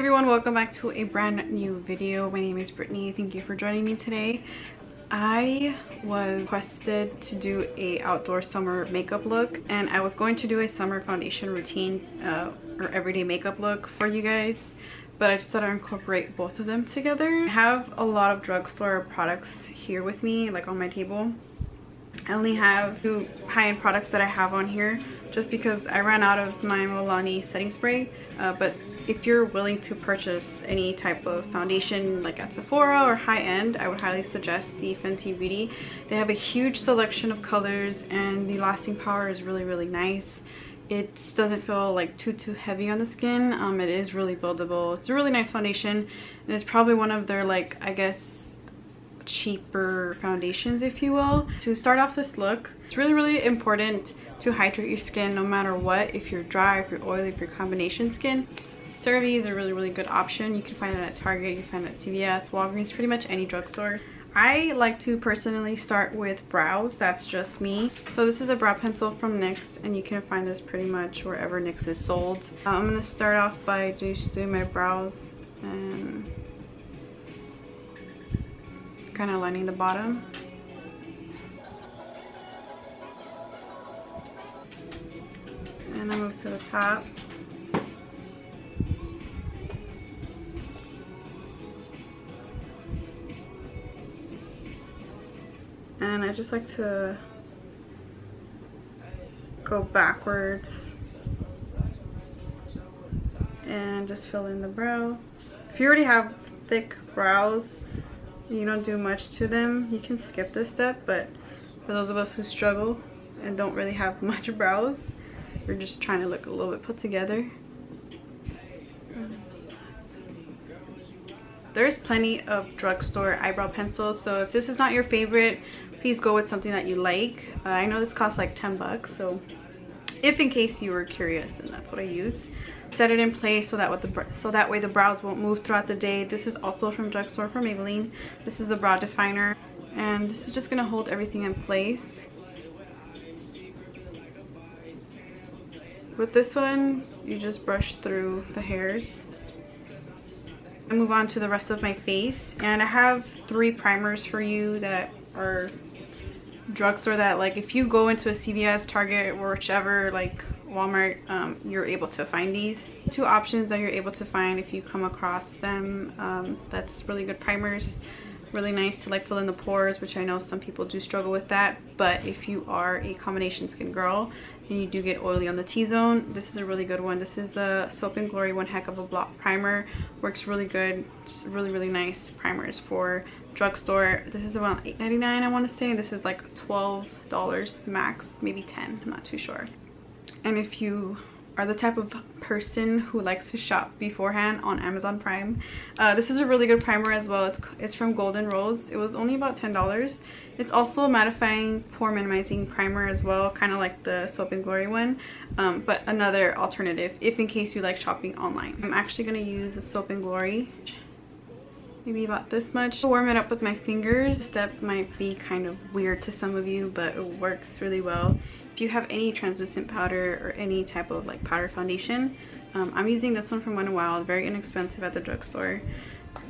Everyone, welcome back to a brand new video. My name is Brittany. Thank you for joining me today. I was requested to do a outdoor summer makeup look, and I was going to do a summer foundation routine or everyday makeup look for you guys, but I just thought I'd incorporate both of them together. I have a lot of drugstore products here with me, like on my table. I only have 2 high-end products that I have on here just because I ran out of my Milani setting spray, but if you're willing to purchase any type of foundation like at Sephora or high-end, I would highly suggest the Fenty Beauty. They have a huge selection of colors and the lasting power is really nice. It doesn't feel like too heavy on the skin. It is really buildable. It's a really nice foundation, and it's probably one of their, like, I guess, cheaper foundations, if you will. To start off this look, it's really important to hydrate your skin no matter what. If you're dry, if you're oily, if you're combination skin, CeraVe is a really good option. You can find it at Target, you can find it at CVS, Walgreens, pretty much any drugstore. I like to personally start with brows. That's just me. So this is a brow pencil from NYX, and you can find this pretty much wherever NYX is sold. I'm going to start off by just doing my brows and kind of lining the bottom. And I move to the top. And I just like to go backwards and just fill in the brow. If you already have thick brows and you don't do much to them, you can skip this step, but for those of us who struggle and don't really have much brows, we're just trying to look a little bit put together. There's plenty of drugstore eyebrow pencils, so if this is not your favorite, please go with something that you like. I know this costs like 10 bucks, so if in case you were curious, then that's what I use. Set it in place so that way the brows won't move throughout the day. This is also from Drugstore from Maybelline. This is the brow definer, and this is just gonna hold everything in place. With this one, you just brush through the hairs. I move on to the rest of my face, and I have 3 primers for you that are drugstore, that like if you go into a CVS, Target, or whichever, like Walmart, you're able to find these 2 options that you're able to find if you come across them. That's really good primers, really nice to like fill in the pores, which I know some people do struggle with that. But if you are a combination skin girl and you do get oily on the T-zone, this is a really good one. This is the Soap & Glory One Heck of a Blot primer. Works really good. It's really nice primers for drugstore. This is around $8.99, I want to say. This is like $12 max, maybe 10, I'm not too sure. And if you are the type of person who likes to shop beforehand on Amazon Prime, this is a really good primer as well. It's from Golden Rose. It was only about $10. It's also a mattifying pore minimizing primer as well, kind of like the Soap & Glory one, but another alternative if in case you like shopping online. I'm actually going to use the Soap & Glory, maybe about this much, to warm it up with my fingers. This step might be kind of weird to some of you, but it works really well. If you have any translucent powder or any type of like powder foundation, I'm using this one from Wet n Wild, very inexpensive at the drugstore.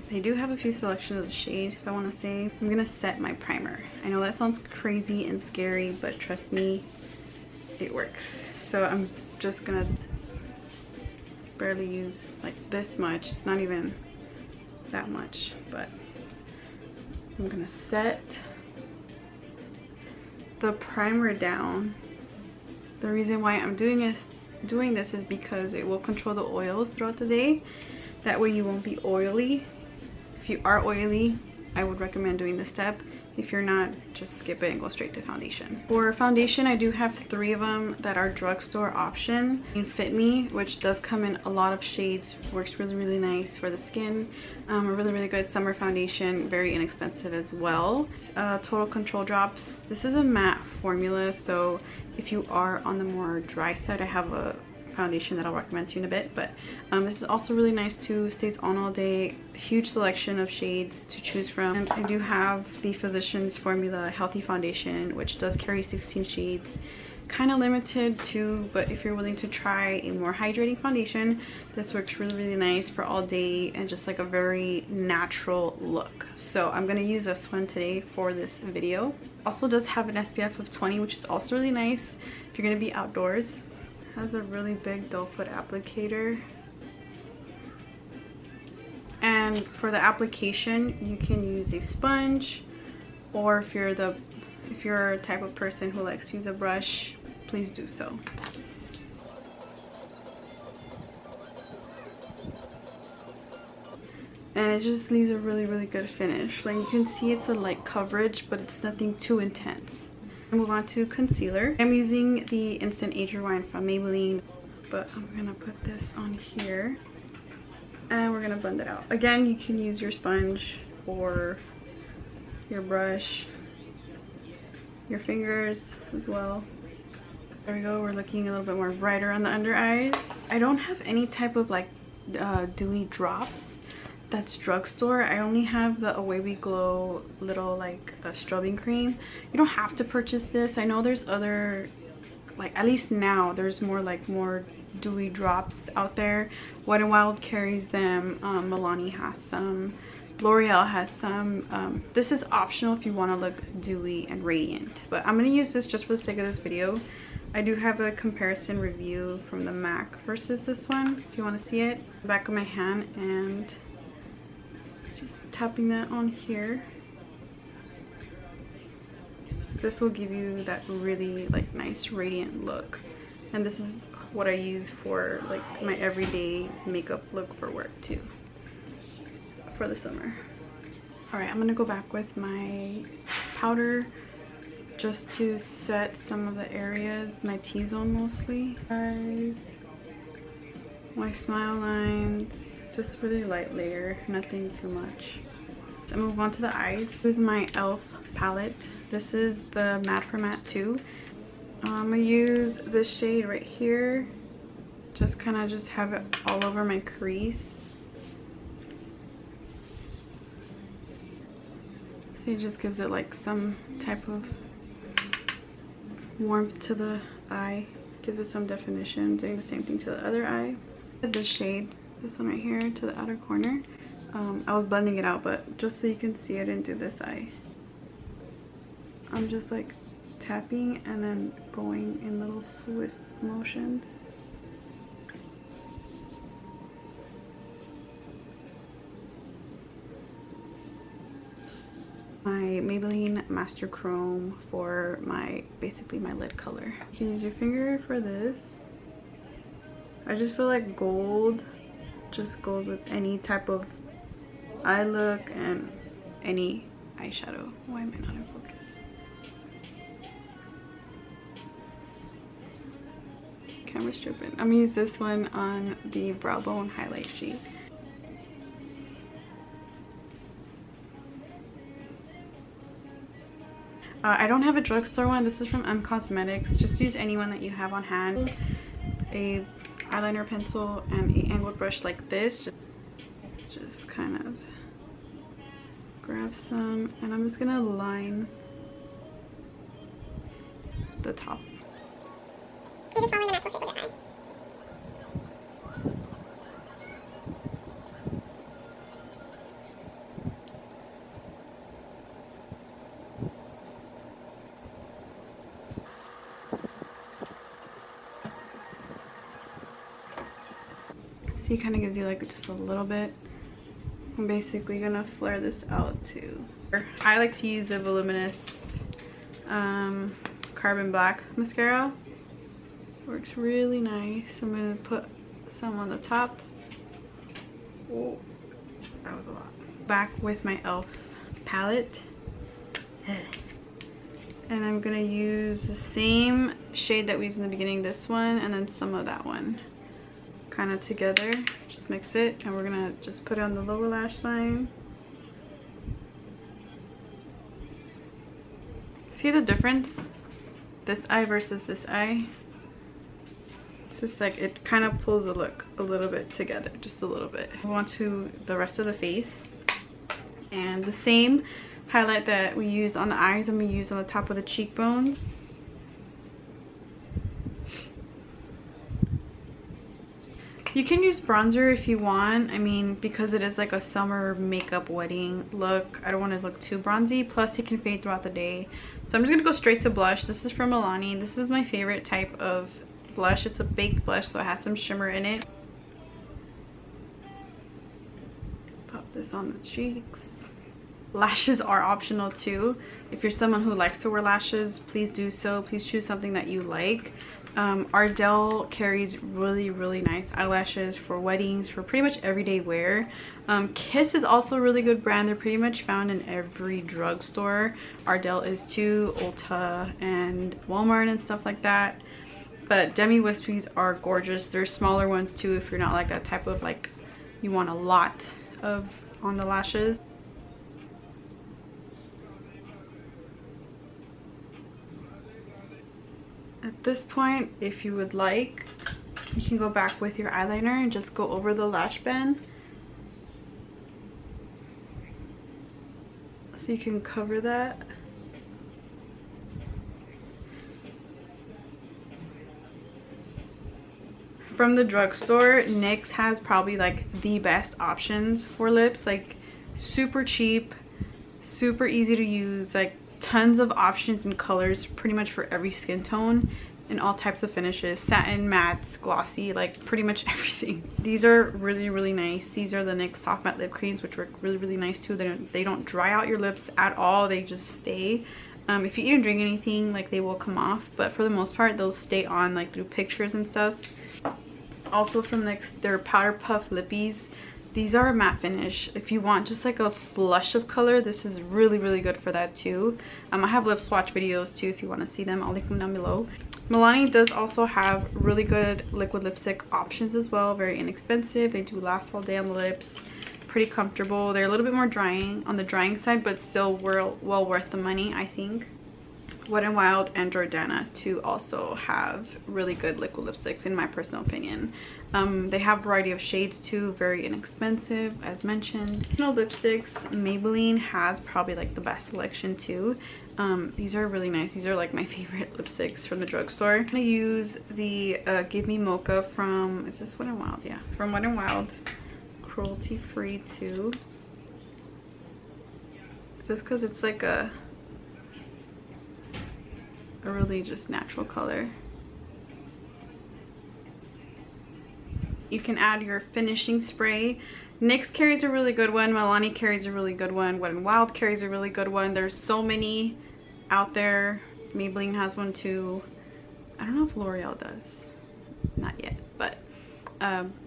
They do have a few selections of the shade, if I want to say. I'm gonna set my primer. I know that sounds crazy and scary, but trust me, it works. So I'm just gonna barely use like this much. It's not even that much, but I'm gonna set the primer down. The reason why I'm doing this is because it will control the oils throughout the day. That way you won't be oily. If you are oily, I would recommend doing this step. If you're not, just skip it and go straight to foundation. For foundation, I do have 3 of them that are drugstore option. Fit Me, which does come in a lot of shades, works really nice for the skin. A really good summer foundation, very inexpensive as well. Total Control Drops. This is a matte formula, so if you are on the more dry side, I have a foundation that I'll recommend to you in a bit, but this is also really nice too. Stays on all day. Huge selection of shades to choose from. And I do have the Physicians Formula Healthy Foundation, which does carry 16 shades. kind of limited too, but if you're willing to try a more hydrating foundation, this works really nice for all day and just like a very natural look. So I'm going to use this one today for this video. Also does have an SPF of 20, which is also really nice if you're going to be outdoors. It has a really big doe foot applicator. And for the application, you can use a sponge, or if you're a type of person who likes to use a brush, please do so. And it just leaves a really good finish. Like you can see it's a light coverage, but it's nothing too intense. I'll move on to concealer. I'm using the Instant Age Rewind from Maybelline, but I'm gonna put this on here and we're gonna blend it out. Again, you can use your sponge or your brush, your fingers as well. There we go. We're looking a little bit more brighter on the under eyes. I don't have any type of like dewy drops that's drugstore. I only have the Away We Glow little like strobing cream. You don't have to purchase this. I know there's other, like at least now there's more dewy drops out there. Wet n Wild carries them. Milani has some. L'Oreal has some. This is optional if you want to look dewy and radiant, but I'm going to use this just for the sake of this video. I do have a comparison review from the MAC versus this one if you want to see it. Back of my hand, and just tapping that on here. This will give you that really like nice radiant look, and this is what I use for like my everyday makeup look for work too, for the summer. All right, I'm gonna go back with my powder just to set some of the areas, my T-zone mostly. Eyes, my smile lines, just really light layer, nothing too much. So I move on to the eyes. This is my e.l.f. palette. This is the Matte for Matte 2. I'm gonna use this shade right here. Just kind of just have it all over my crease. So it just gives it like some type of warmth to the eye. Gives it some definition. Doing the same thing to the other eye. This shade, this one right here, to the outer corner. I was blending it out, but just so you can see it into this eye. I'm just like tapping and then going in little swift motions. My Maybelline Master Chrome for basically my lid color. You can use your finger for this. I just feel like gold just goes with any type of eye look and any eyeshadow. Why am I not in focus? Camera's tripping. I'm gonna use this one on the brow bone highlight shade. I don't have a drugstore one. This is from Cosmetics. Just use any one that you have on hand. A eyeliner pencil and a angled brush like this. Just kind of grab some, and I'm just gonna line the top. You're just following the natural shape of your eye. See, it kind of gives you like just a little bit. I'm basically gonna flare this out too. I like to use the voluminous Carbon Black mascara. Works really nice. I'm gonna put some on the top. Oh, that was a lot. Back with my e.l.f. palette. And I'm gonna use the same shade that we used in the beginning, this one, and then some of that one. Kind of together. Just mix it, and we're gonna just put it on the lower lash line. See the difference? This eye versus this eye. It's just like it kind of pulls the look a little bit together, just a little bit. Move on to the rest of the face, and the same highlight that we use on the eyes, I'm gonna use on the top of the cheekbones. You can use bronzer if you want. I mean, because it is like a summer makeup wedding look, I don't want to look too bronzy. Plus, it can fade throughout the day. So I'm just going to go straight to blush. This is from Milani. This is my favorite type of blush. It's a baked blush, so it has some shimmer in it. Pop this on the cheeks. Lashes are optional too. If you're someone who likes to wear lashes, please do so. Please choose something that you like. Ardell carries really nice eyelashes for weddings, for pretty much everyday wear. Kiss is also a really good brand. They're pretty much found in every drugstore. Ardell is too, Ulta and Walmart and stuff like that. But Demi Wispies are gorgeous. There's smaller ones too if you're not like that type of like, you want a lot of on the lashes. At this point, if you would like, you can go back with your eyeliner and just go over the lash band. So you can cover that. From the drugstore, NYX has probably like the best options for lips. Like super cheap, super easy to use, like tons of options and colors pretty much for every skin tone and all types of finishes, satin, mattes, glossy, like pretty much everything. These are really nice. These are the NYX soft matte lip creams, which work really nice too. They don't dry out your lips at all. They just stay. If you eat and drink anything, like they will come off, but for the most part they'll stay on like through pictures and stuff. Also from NYX, their powder puff lippies. These are a matte finish. If you want just like a flush of color, this is really good for that too. I have lip swatch videos too if you want to see them. I'll link them down below. Milani does also have really good liquid lipstick options as well. Very inexpensive. They do last all day on the lips. Pretty comfortable. They're a little bit more drying on the drying side, but still well worth the money, I think. Wet n Wild and Jordana too also have really good liquid lipsticks in my personal opinion. They have a variety of shades too, very inexpensive as mentioned. Lipsticks, Maybelline has probably like the best selection too. These are really nice. These are like my favorite lipsticks from the drugstore. I'm gonna use the Give Me Mocha from, is this Wet n Wild? Yeah, from Wet n Wild. Cruelty free too. Just because it's like a really just natural color. You can add your finishing spray. NYX carries a really good one. Milani carries a really good one. Wet n Wild carries a really good one. There's so many out there. Maybelline has one too. I don't know if L'Oreal does. Not yet, but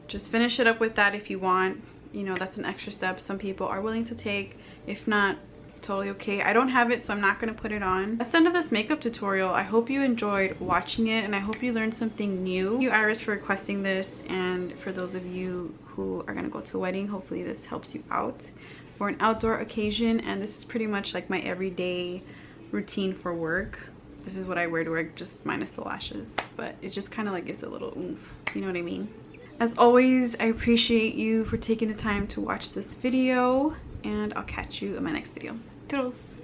just finish it up with that if you want. You know, that's an extra step some people are willing to take. If not, totally okay. I don't have it, so I'm not going to put it on. That's the end of this makeup tutorial. I hope you enjoyed watching it and I hope you learned something new. Thank you, Iris, for requesting this, and for those of you who are going to go to a wedding, hopefully this helps you out for an outdoor occasion. And this is pretty much like my everyday routine for work. This is what I wear to work, just minus the lashes, but it just kind of like gives a little oomph, you know what I mean? As always, I appreciate you for taking the time to watch this video, and I'll catch you in my next video. Toodles!